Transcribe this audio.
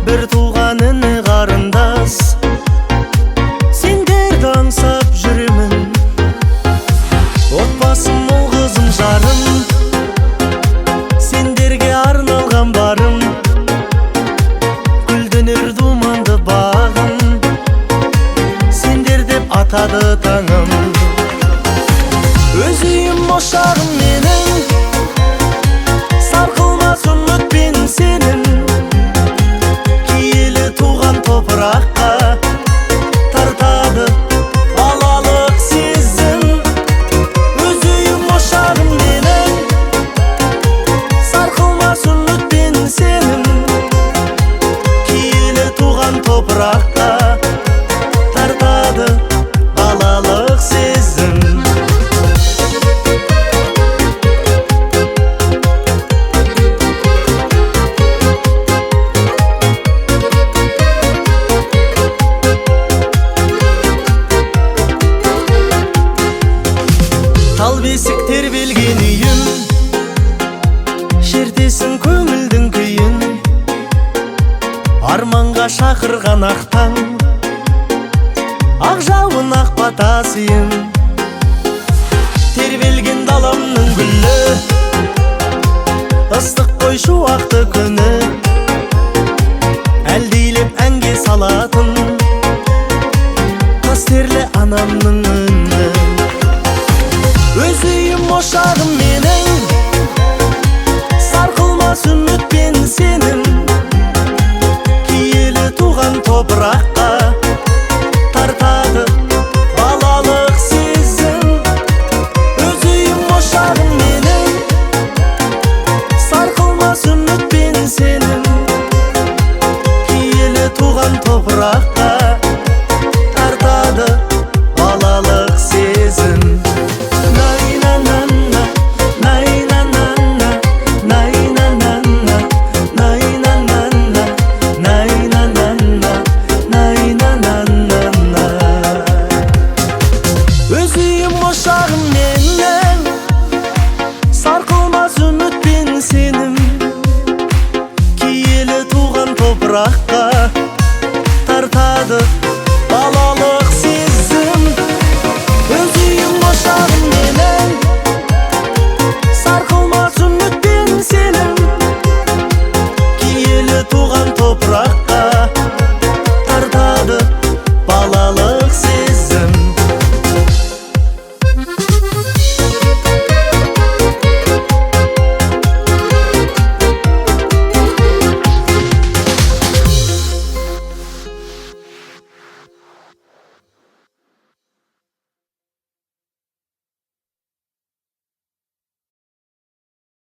бір туған іні қарындас, сендерді аңсап жүремін. Отбасым ол қызым жарым, сендерге арналған барым. Гүлденер думанды бағым, сендер деп атады таңым. Өз үйім ошағым менің, сарқылмас үмітпен сенің. Киелі туған топыраққа тартады балалық сезім. Өз үйім ошағым менің, сарқылмас үмітпен сенің. Киелі туған топыраққа тартады балалық сезім. Тал бесік тербелген үйім, шертесің көңілдің күйін. Арманға шақырған ақтаң, ақ жауын ақ батасыйын. Тербелген даламның гүлі, ыстық қой шуақты күні. Әлдейлеп әнге салатын қастерлі анамның үні. Өз үйім ошағым менің, сарқылмас үмітпен сенің. Киелі туған топыраққа тартады балалық сезім. Өз үйім ошағым менің, сарқылмас үмітпен сенің. Киелі туған топыраққа тартады балалық сезім. Өз үйім ошағым менің, сарқылмас үмітпен сенім. Киелі туған топыраққа тартады